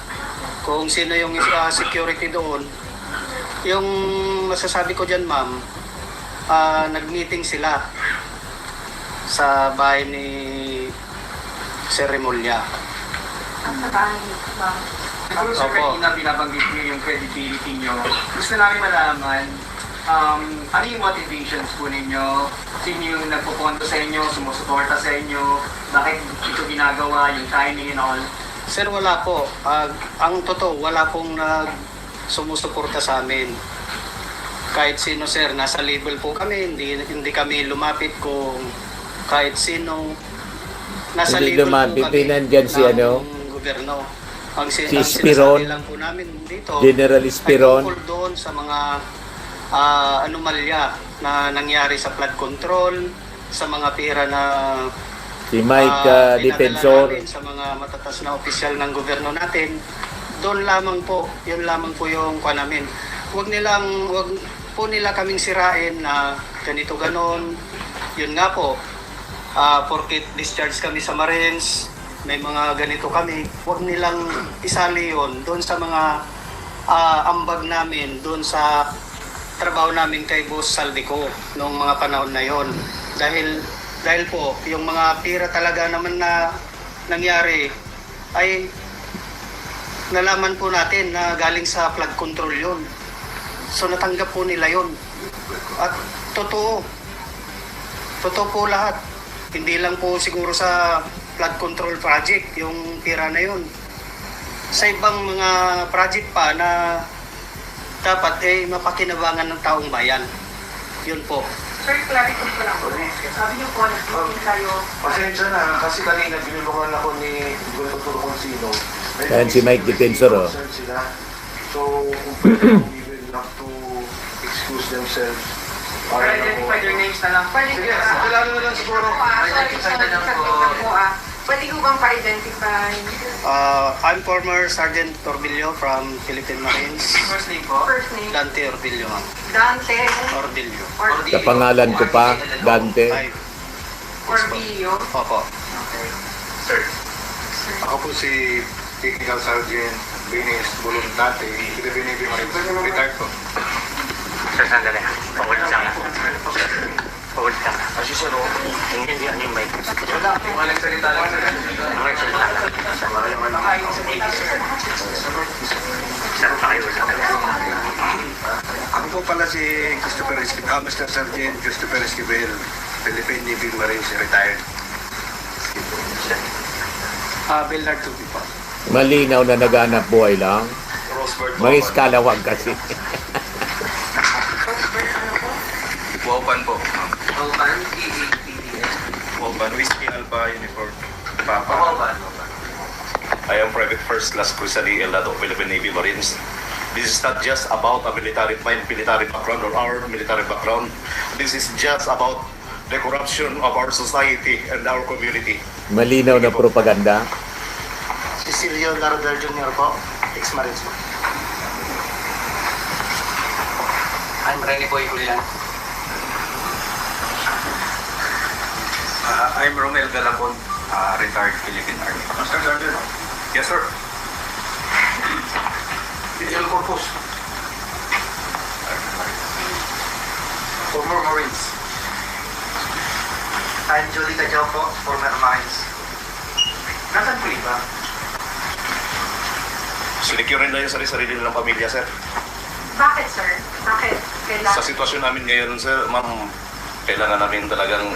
kung sino yung security doon. Yung masasabi ko dyan, ma'am, nag-meeting sila sa bahay ni Sir Remulla. Sa bahay, ma'am. Siguro sir, kanina binabanggit niyo yung credibility niyo. Gusto namin malaman, ano yung motivations po ninyo? Sino yung nagpupunto sa inyo, sumusuporta sa inyo? Bakit ito ginagawa, yung timing and all? Sir, wala po. Ang totoo, wala pong sumusuporta sa amin. Kahit sino, sir, nasa label po kami. Hindi kami lumapit kung kahit sino. Nasa Hindi label lumapit, po kami nandyan si ng ano? gobyerno. Ang Si sinasabi Espiron. lang po namin dito, General Espiron. ay tungkol doon sa mga anomalya na nangyari sa flood control, sa mga pera na Si Mike pinadala Defensor. namin sa mga matatas na opisyal ng gobyerno natin. Doon lamang po, yun lamang po yung kuha namin. Wag po nila kaming sirain na ganito ganon. Yun nga po, porket discharge kami sa Marines, may mga ganito kami, wag nilang isali yun doon sa mga ambag namin, doon sa trabaho namin kay Boss Saldico noong mga panahon na yon. Dahil po, yung mga pira talaga naman na nangyari ay nalaman po natin na galing sa flood control yon. So natanggap po nila yon. At totoo po lahat. Hindi lang po siguro sa flood control project yung pira na yon. Sa ibang mga project pa na dapat mapakinabangan ng taong bayan. Yun po. Sir, clarity ko lang po. Sabi niyo po, nag-meeting kayo. Pasensya na, kasi kanina binulungan ako ni Dr. Consino. Yan si Mike Defensor, oh. Sila. So, kung we will have to excuse themselves. Or identify their names na lang. Pwede Sige, ko kilala na lang siguro. Pwede ko bang pa-identify? I'm former Sergeant Orbillo from Philippine Marines. First name po? First name? Dante Orbillo, ma'am. Dante Orbillo. Sa pangalan ko pa, Dante. Ay, Orbillo. opo. Sir, ako po si Technical Sergeant Binis Voluntate, Philippine Navy Marines. Retired po. Sir, sandali. Pagod ka na. Pagod ka na. Kasi sir, Hindi ano yung mic. wala. Mga nagsalita lang sir. Saan pa kayo sa Ako po pala si Master Sergeant Christopher Esquivel, Philippine Navy Marines, retired. Bellard Tubi po. Malinaw na naghanap buhay lang. Rosebird Mga iskalawag kasi. Wopan po. Oban, PDS. Wopan, Whiskey Alpha Uniform. Papa. Oban. I am Private First Class Cruzali Elado, Philippine Navy Marines. This is not just about a military background or our military background. This is just about the corruption of our society and our community. Malinaw na propaganda. Cecilio Lardar Jr. po, ex-Marines po. I'm Rene Boy Kulilan. I'm Romel Galapon, retired Philippine Army. Master Sergeant. Yes, sir. Fidel Corpus. Former Marines. I Angelica Joe po, former Mines. Nasaan po iba? Sinecure na yung sarili nilang pamilya, sir. Bakit, sir? Bakit? Kailangan? Sa sitwasyon namin ngayon, sir, ma'am, kailangan namin talagang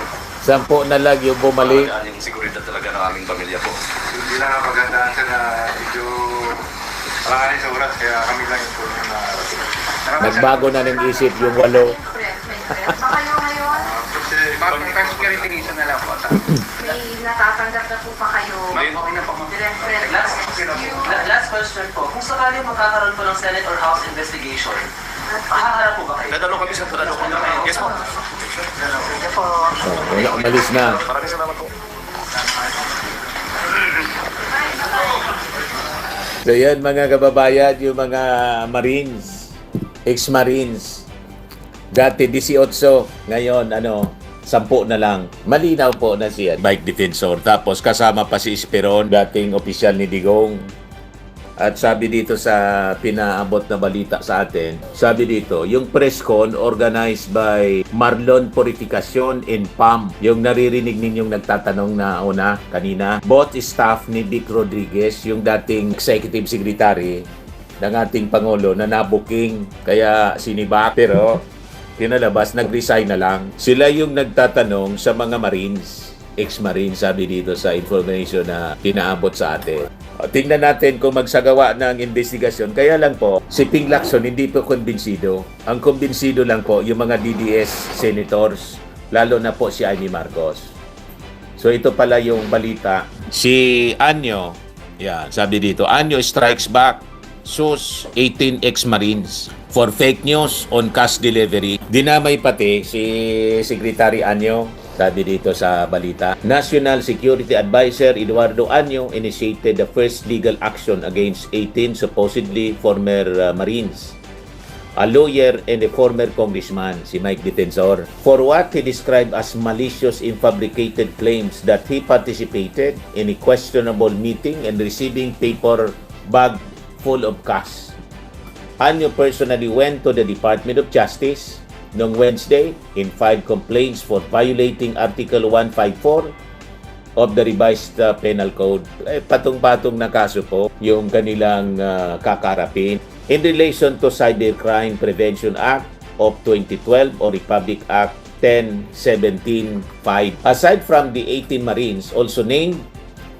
10 na lang yung bumalik. alagaan yung seguridad talaga ng aming pamilya po. Hindi lang ang pagandaan sa na medyo alanganin sa oras, kaya kami lang yung po na Nagbago na ng isip yung 8. May friend ba kayo ngayon? kasi First security reason na lang po. May natatanggap na po pa kayo? Okay na po. Direct friend. Last question po, kung sakali magkakaroon po ng Senate or House investigation, makaharap po ba kayo? Dadalo kami sa dadalo kami. Yes po. Sige po. Wala, umalis na. Maraming salamat po. So yan mga kababayan, yung mga Marines, ex-Marines. Dati 18, ngayon 10 na lang. Malinaw po na siya, bike defensor. Tapos kasama pa si Esperon, dating opisyal ni Digong. At sabi dito sa pinaabot na balita sa atin, sabi dito, yung press con organized by Marlon Purificacion and PAM. Yung naririnig ninyong nagtatanong na una kanina, both staff ni Vic Rodriguez, yung dating executive secretary ng ating Pangulo na nabuking, kaya sinibak. Pero pinalabas, nag-resign na lang. Sila yung nagtatanong sa mga Marines, ex-Marines, sabi dito sa information na pinaabot sa atin. Tingnan natin kung magsagawa ng investigasyon. Kaya lang po, si Ping Lacson hindi po kumbinsido. Ang kumbinsido lang po yung mga DDS senators, lalo na po si Amy Marcos. So ito pala yung balita. Si Anyo, sabi dito, Anyo strikes back, sues 18 ex-Marines for fake news on cash delivery. Dinamay pati si Secretary Anyo. Sabi dito sa balita, National Security Advisor Eduardo Anyo initiated the first legal action against 18 supposedly former Marines, a lawyer and a former congressman, si Mike Defensor, for what he described as malicious and fabricated claims that he participated in a questionable meeting and receiving paper bag full of cash. Anyo personally went to the Department of Justice noong Wednesday in 5 complaints for violating Article 154 of the revised Penal Code. Patong-patong na kaso po yung kanilang kakarapin in relation to Cybercrime Prevention Act of 2012 or Republic Act 1017-5. Aside from the 18 Marines also named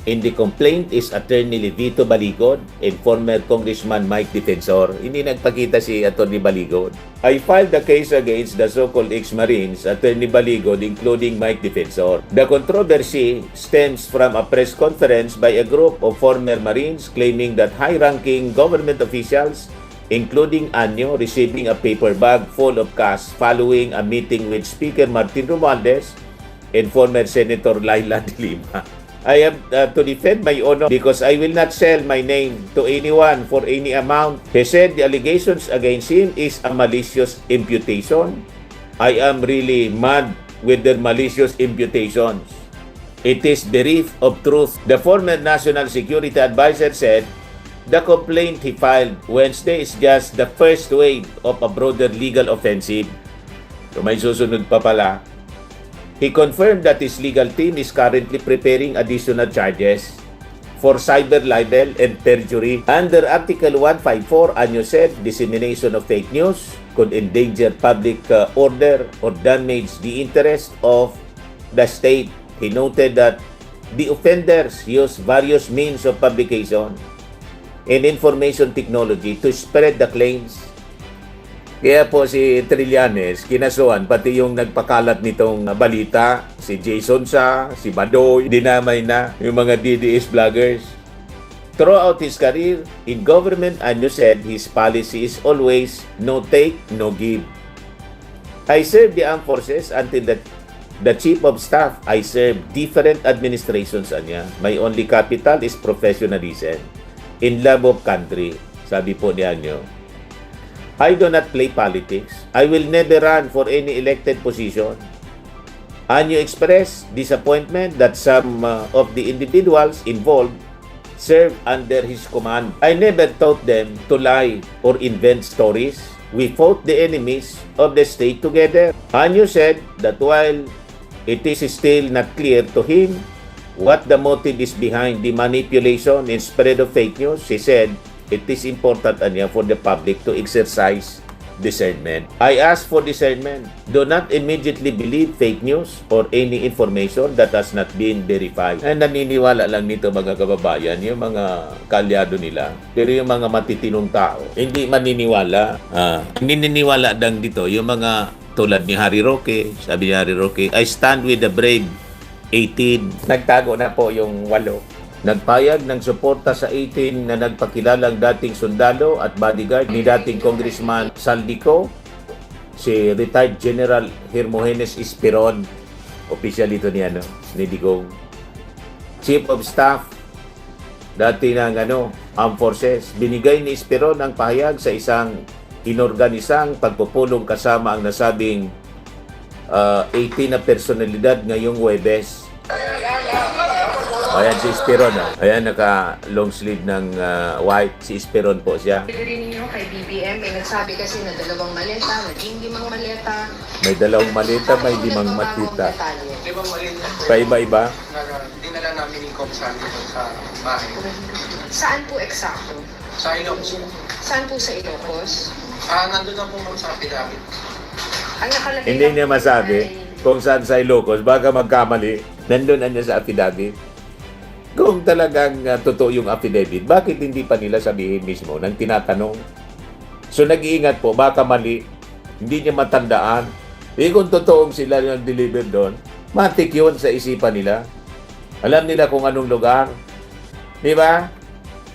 in the complaint is Attorney Levito Baligod and former Congressman Mike Defensor. Hindi nagpakita si Attorney Baligod. I filed the case against the so-called ex-Marines, Attorney Baligod, including Mike Defensor. The controversy stems from a press conference by a group of former Marines claiming that high-ranking government officials, including Anyo, receiving a paper bag full of cash following a meeting with Speaker Martin Romualdez and former Senator Laila de Lima. I have to defend my honor because I will not sell my name to anyone for any amount. He said the allegations against him is a malicious imputation. I am really mad with their malicious imputations. It is bereft of truth. The former National Security Advisor said the complaint he filed Wednesday is just the first wave of a broader legal offensive. So may susunod pa pala. He confirmed that his legal team is currently preparing additional charges for cyber libel and perjury. Under Article 154, Anyo said dissemination of fake news could endanger public order or damage the interest of the state. He noted that the offenders use various means of publication and information technology to spread the claims. Kaya po si Trillanes, kinasuhan, pati yung nagpakalat nitong balita, si Jason Sa, si Badoy, dinamay na yung mga DDS vloggers. Throughout his career in government, Anyo said his policy is always no take, no give. I served the armed forces until the chief of staff. I served different administrations, anya. My only capital is professionalism in love of country, sabi po ni Anyo. I do not play politics. I will never run for any elected position. Anyo expressed disappointment that some of the individuals involved served under his command. I never taught them to lie or invent stories. We fought the enemies of the state together. Anyo said that while it is still not clear to him what the motive is behind the manipulation and spread of fake news. She said, it is important for the public to exercise discernment. I ask for discernment. Do not immediately believe fake news or any information that has not been verified. Naniniwala lang nito mga kababayan, yung mga kalyado nila. Pero yung mga matitinong tao, hindi maniniwala. Naniniwala lang dito yung mga tulad ni Harry Roque. Sabi ni Harry Roque, I stand with the brave 18. Nagtago na po yung 8. Nagpayag ng suporta sa 18 na nagpakilalang dating sundalo at bodyguard ni dating Congressman Saldico, si retired General Hermogenes Esperon, official ito ni Digong, Chief of Staff dati ng Armed Forces. Binigay ni Esperon ang pahayag sa isang inorganisang pagpupulong kasama ang nasabing 18 na personalidad ngayong Huwebes. Ayan si Esperon. Ayan, naka long sleeve ng white. Si Esperon po siya. Rin ninyo kay BBM, may nagsabi kasi na 2 maleta, naging 5 maleta. May 2 maleta, may 5 matita. 5 maleta. Paiba-iba. Dinala namin ni Comsan dito sa bahay. Saan po eksakto? Sa Ilocos. Saan po sa Ilocos? Nandun na po ma'am sa affidavit. Ang nakalagay Hindi lang niya po masabi ay- kung saan sa Ilocos. Baka magkamali. Nandun na niya sa affidavit. Kung talagang totoo yung affidavit, bakit hindi pa nila sabihin mismo nang tinatanong? So nag-iingat po, baka mali, hindi niya matandaan. Kung totoong sila yung deliver doon, matik yun sa isipan nila. Alam nila kung anong lugar. Di ba?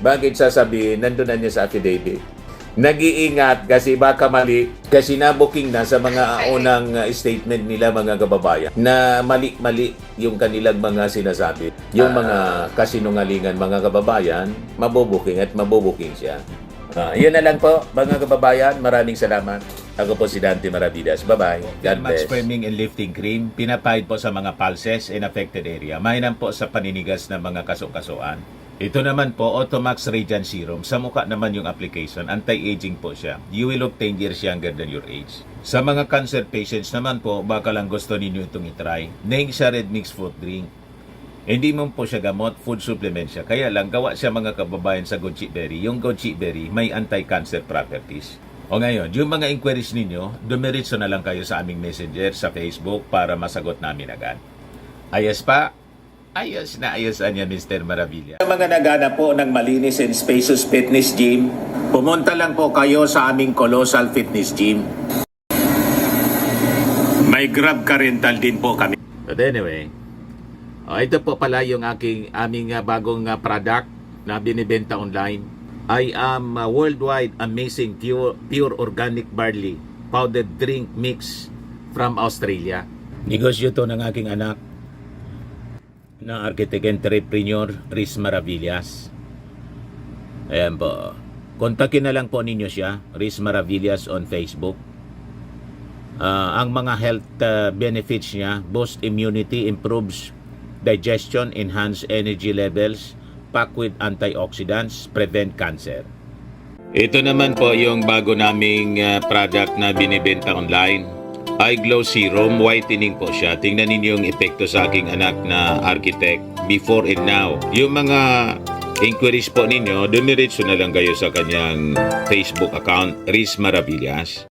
Bakit sasabihin, nandun na niya sa affidavit? Nag-iingat kasi baka mali, kasi nabuking na sa mga unang statement nila mga kababayan na mali-mali yung kanilang mga sinasabi. Yung mga kasinungalingan mga kababayan, mabubuking at mabubuking siya. Yun na lang po mga kababayan, maraming salamat. Ako po si Dante Maravidas. Bye-bye. God bless. Swimming and lifting cream, pinapahid po sa mga pulses in affected area. Mainam po sa paninigas ng mga kaso-kasuan. Ito naman po, Automax Radiant Serum. Sa mukha naman yung application, anti-aging po siya. You will look 10 years younger than your age. Sa mga cancer patients naman po, baka lang gusto ninyo itong itry. Neng siya red mixed fruit drink. Hindi mo po siya gamot, food supplement siya. Kaya lang, gawa siya mga kababayan sa goji berry. Yung goji berry, may anti-cancer properties. O ngayon, yung mga inquiries ninyo, dumiritso na lang kayo sa aming messenger sa Facebook para masagot namin agad. Ayos pa? Ayos na ayos niya, Mr. Maravilla. Sa mga nagana po ng malinis and spacious fitness gym, pumunta lang po kayo sa aming Colossal Fitness Gym. May Grab car rental din po kami. But anyway, ito po pala yung aming bagong product na binibenta online. I am worldwide amazing pure organic barley powdered drink mix from Australia. Negosyo to ng aking anak na architect entrepreneur Riz Maravillas. Ayan po. Kontakin na lang po ninyo siya, Riz Maravillas on Facebook. Ang mga health benefits niya, boost immunity, improves digestion, enhance energy levels, packed with antioxidants, prevent cancer. Ito naman po yung bago naming product na binibenta online. Eye Glow Serum, whitening po siya. Tingnan ninyo yung epekto sa aking anak na architect before and now. Yung mga inquiries po ninyo, dumiretso na lang kayo sa kanyang Facebook account, Riz Maravillas.